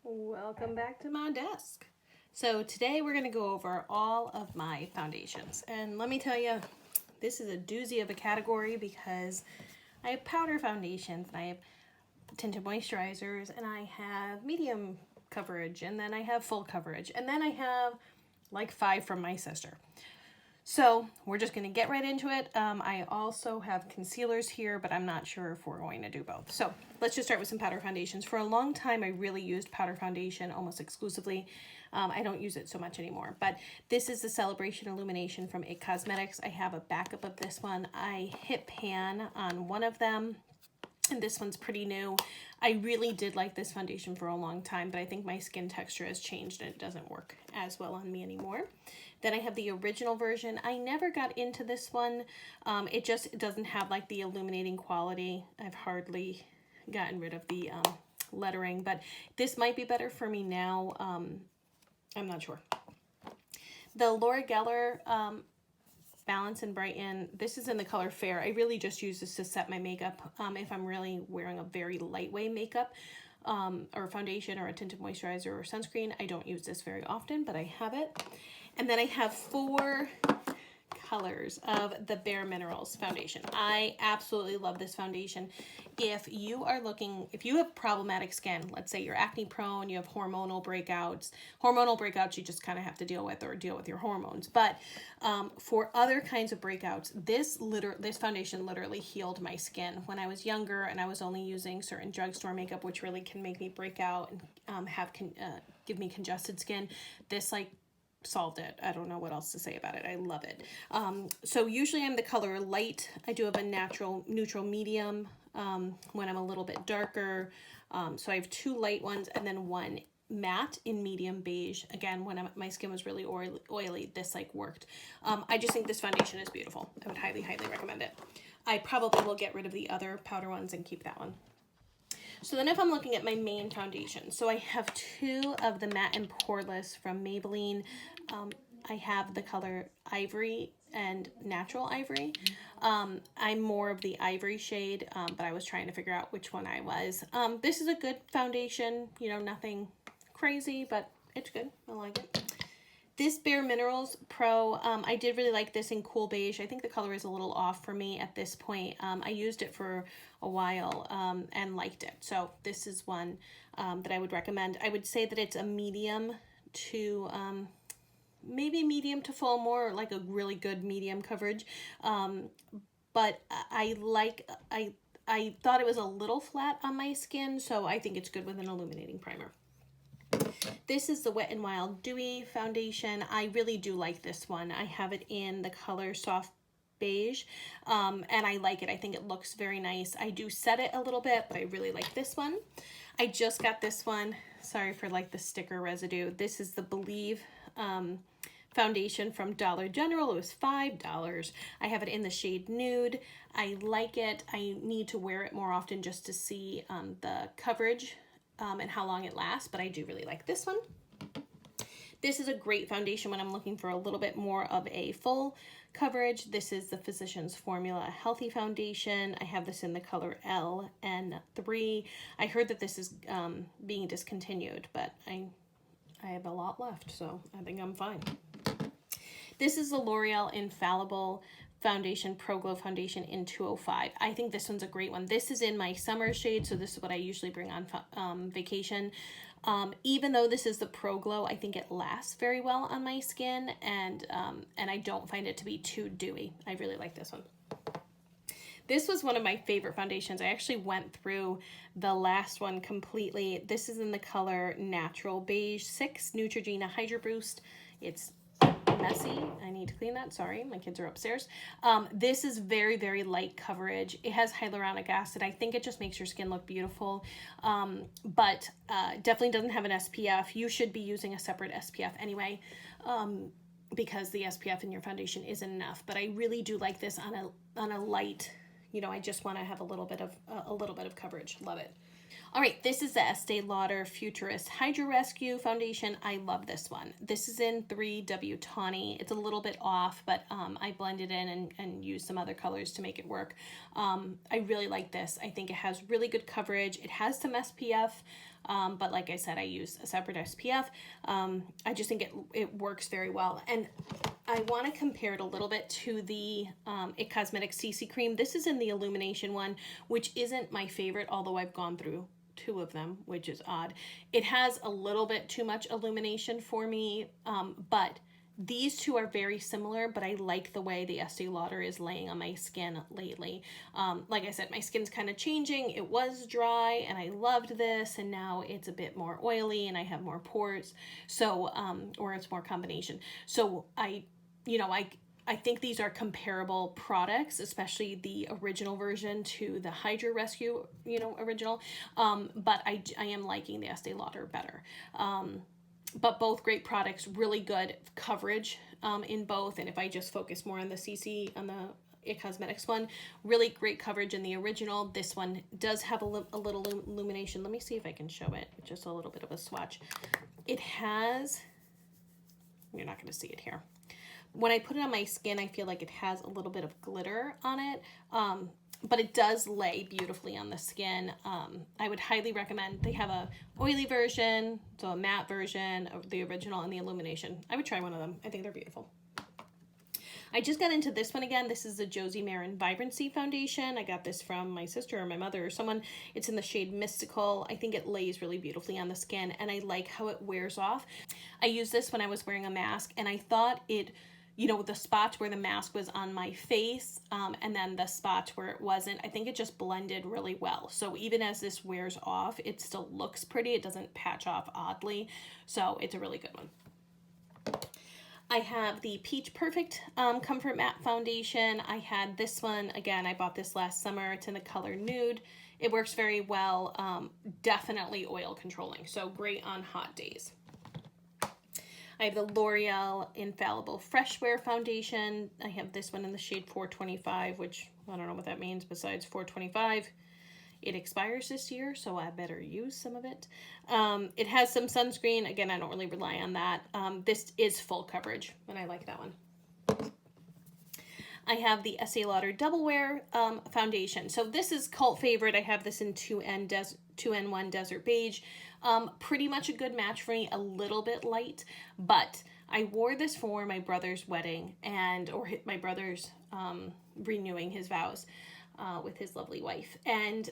Welcome back to my desk. So today we're going to go over all of my foundations. And let me tell you, this is a doozy of a category because I have powder foundations and I have tinted moisturizers and I have medium coverage and then I have full coverage and then I have like 5 from my sister. So we're just going to get right into it. I also have concealers here, but I'm not sure if we're going to do both. So let's just start with some powder foundations. For a long time, I really used powder foundation almost exclusively. I don't use it so much anymore, but this is the Celebration Illumination from IT Cosmetics. I have a backup of this one. I hit pan on one of them, and this one's pretty new. I really did like this foundation for a long time, but I think my skin texture has changed and it doesn't work as well on me anymore. Then I have the original version. I never got into this one. It just doesn't have like the illuminating quality. I've hardly gotten rid of the lettering, but this might be better for me now. I'm not sure. The Laura Geller Balance and Brighten. This is in the color Fair. I really just use this to set my makeup if I'm really wearing a very lightweight makeup or foundation or a tinted moisturizer or sunscreen. I don't use this very often, but I have it. And then I have 4 colors of the Bare Minerals foundation. I absolutely love this foundation. If you are looking, if you have problematic skin, let's say you're acne prone, you have hormonal breakouts you just kind of have to deal with or deal with your hormones. But for other kinds of breakouts, this foundation literally healed my skin when I was younger and I was only using certain drugstore makeup, which really can make me break out and give me congested skin. This solved it. I don't know what else to say about it. I love it. So usually I'm the color light. I do have a neutral medium when I'm a little bit darker. So I have 2 light ones and then 1 matte in medium beige. Again, when my skin was really oily, this worked. I just think this foundation is beautiful. I would highly recommend it. I probably will get rid of the other powder ones and keep that one. So then if I'm looking at my main foundation, so I have 2 of the Matte and Poreless from Maybelline. I have the color Ivory and Natural Ivory. I'm more of the Ivory shade, but I was trying to figure out which one I was. This is a good foundation, nothing crazy, but it's good. I like it. This Bare Minerals Pro, I did really like this in Cool Beige. I think the color is a little off for me at this point. I used it for a while and liked it. So this is one that I would recommend. I would say that it's a medium to maybe medium to full, more like a really good medium coverage. But I thought it was a little flat on my skin, so I think it's good with an illuminating primer. This is the Wet n Wild Dewy foundation. I really do like this one. I have it in the color Soft Beige, and I like it. I think it looks very nice. I do set it a little bit, but I really like this one. I just got this one. Sorry for the sticker residue. This is the Believe foundation from Dollar General. It was $5. I have it in the shade Nude. I like it. I need to wear it more often just to see the coverage and how long it lasts, but I do really like this one. This is a great foundation when I'm looking for a little bit more of a full coverage. This is the Physicians Formula Healthy Foundation. I have this in the color LN3. I heard that this is being discontinued, but I have a lot left, so I think I'm fine. This is the L'Oreal Infallible Foundation Pro Glow Foundation in 205. I think this one's a great one. This is in my summer shade, so this is what I usually bring on vacation. Even though this is the Pro Glow, I think it lasts very well on my skin, and I don't find it to be too dewy. I really like this one. This was one of my favorite foundations. I actually went through the last one completely. This is in the color Natural Beige 6 Neutrogena Hydro Boost. It's messy. I need to clean that. Sorry, my kids are upstairs. This is very light coverage. It has hyaluronic acid. I think it just makes your skin look beautiful, but definitely doesn't have an SPF. You should be using a separate SPF anyway, because the SPF in your foundation isn't enough. But I really do like this on a light. I just want to have a little bit of coverage. Love it. All right, this is the Estee Lauder Futurist Hydro Rescue Foundation. I love this one. This is in 3W Tawny. It's a little bit off, but I blended in and used some other colors to make it work. I really like this. I think it has really good coverage. It has some SPF. But like I said, I use a separate SPF. I just think it works very well. And I want to compare it a little bit to the IT Cosmetics CC Cream. This is in the Illumination one, which isn't my favorite, although I've gone through 2 of them, which is odd. It has a little bit too much illumination for me, but these 2 are very similar, but I like the way the Estee Lauder is laying on my skin lately. Like I said, my skin's kind of changing. It was dry and I loved this, and now it's a bit more oily and I have more pores. So, or it's more combination. So I think these are comparable products, especially the original version to the Hydra Rescue, original. But I am liking the Estee Lauder better. But both great products, really good coverage in both. And if I just focus more on the on the IT Cosmetics one, really great coverage in the original. This one does have a little illumination. Let me see if I can show it. Just a little bit of a swatch. It has, you're not going to see it here. When I put it on my skin, I feel like it has a little bit of glitter on it. But it does lay beautifully on the skin. I would highly recommend. They have a oily version, so a matte version of the original and the illumination. I would try one of them. I think they're beautiful. I just got into this one again. This is the Josie Maran Vibrancy Foundation. I got this from my sister or my mother or someone. It's in the shade Mystical. I think it lays really beautifully on the skin, and I like how it wears off. I used this when I was wearing a mask, and I thought it, the spots where the mask was on my face, and then the spots where it wasn't, I think it just blended really well. So even as this wears off, it still looks pretty. It doesn't patch off oddly. So it's a really good one. I have the Peach Perfect Comfort Matte Foundation. I had this one, again, I bought this last summer. It's in the color Nude. It works very well. Definitely oil controlling. So great on hot days. I have the L'Oreal Infallible Fresh Wear Foundation. I have this one in the shade 425, which I don't know what that means besides 425. It expires this year, so I better use some of it. It has some sunscreen. Again, I don't really rely on that. This is full coverage, and I like that one. I have the Estee Lauder Double Wear Foundation. So this is cult favorite. I have this in 2N1 Desert Beige. Pretty much a good match for me, a little bit light, but I wore this for my brother's wedding or my brother's renewing his vows with his lovely wife. And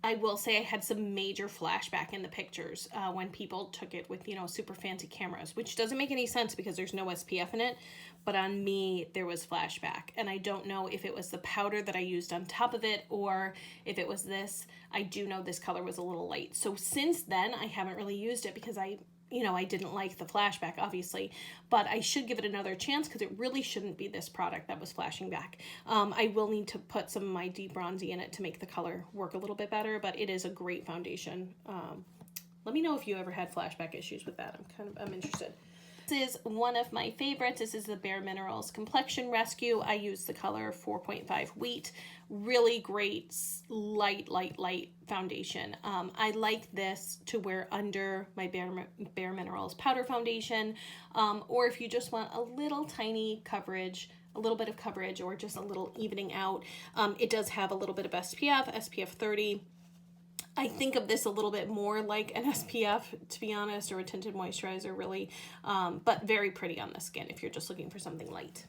I will say I had some major flashback in the pictures when people took it with, super fancy cameras, which doesn't make any sense because there's no SPF in it. But on me, there was flashback. And I don't know if it was the powder that I used on top of it or if it was this. I do know this color was a little light. So since then, I haven't really used it because I didn't like the flashback, obviously. But I should give it another chance because it really shouldn't be this product that was flashing back. I will need to put some of my Deep Bronzy in it to make the color work a little bit better, but it is a great foundation. Let me know if you ever had flashback issues with that. I'm interested. This is one of my favorites. This is the Bare Minerals Complexion Rescue. I use the color 4.5 Wheat. Really great, light foundation. I like this to wear under my Bare Minerals Powder Foundation, or if you just want a little tiny coverage, a little bit of coverage, or just a little evening out. It does have a little bit of SPF 30. I think of this a little bit more like an SPF, to be honest, or a tinted moisturizer, really, but very pretty on the skin if you're just looking for something light.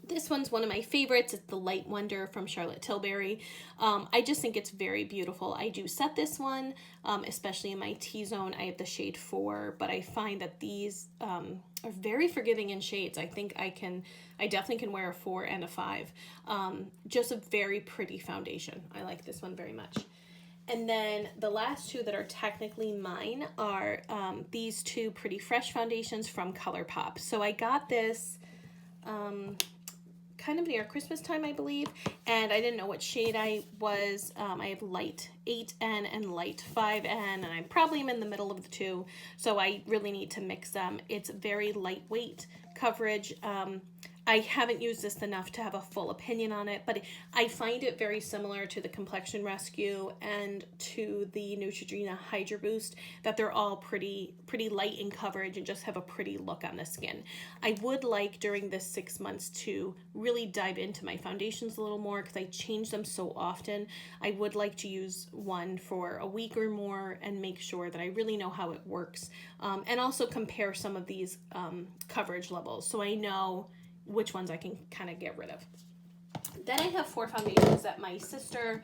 This one's one of my favorites. It's the Light Wonder from Charlotte Tilbury. I just think it's very beautiful. I do set this one, especially in my T-zone. I have the shade 4, but I find that these are very forgiving in shades. I think I definitely can wear a 4 and a 5. Just a very pretty foundation. I like this one very much. And then the last 2 that are technically mine are these 2 Pretty Fresh foundations from ColourPop. So I got this kind of near Christmas time, I believe, and I didn't know what shade I was. I have light 8N and light 5N, and I probably am in the middle of the 2, so I really need to mix them. It's very lightweight coverage. I haven't used this enough to have a full opinion on it, but I find it very similar to the Complexion Rescue and to the Neutrogena Hydra Boost, that they're all pretty light in coverage and just have a pretty look on the skin. I would like during this 6 months to really dive into my foundations a little more because I change them so often. I would like to use one for a week or more and make sure that I really know how it works, and also compare some of these coverage levels so I know which ones I can kind of get rid of. Then I have 4 foundations that my sister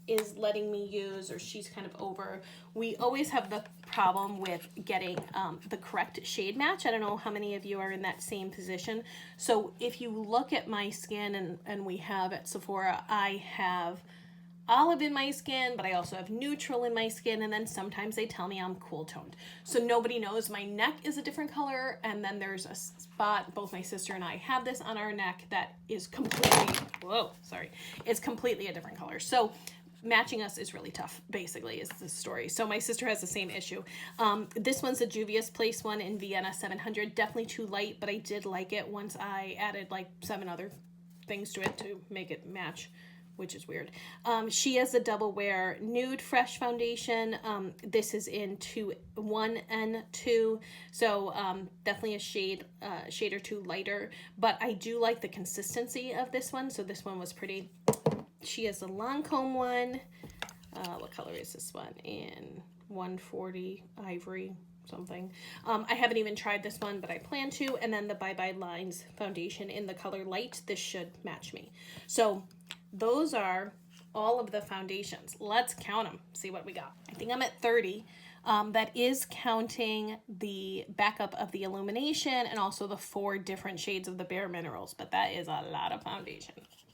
is letting me use, or she's kind of over. We always have the problem with getting the correct shade match. I don't know how many of you are in that same position. So if you look at my skin, and we have at Sephora, I have olive in my skin, but I also have neutral in my skin, and then sometimes they tell me I'm cool toned. So nobody knows my neck is a different color, and then there's a spot, both my sister and I have this on our neck that is completely, it's completely a different color. So matching us is really tough, basically, is the story. So my sister has the same issue. This one's a Juvia's Place one in Vienna 700, definitely too light, but I did like it once I added like 7 other things to it to make it match, which is weird. She has a Double Wear Nude Fresh Foundation. This is in 1N2, so definitely a shade or two lighter, but I do like the consistency of this one, so this one was pretty. She has a Lancome one. What color is this one? In 140 Ivory something. I haven't even tried this one, but I plan to. And then the Bye Bye Lines foundation in the color Light. This should match me. So those are all of the foundations. Let's count them, see what we got. I think I'm at 30. That is counting the backup of the Illumination and also the 4 different shades of the Bare Minerals, but that is a lot of foundation.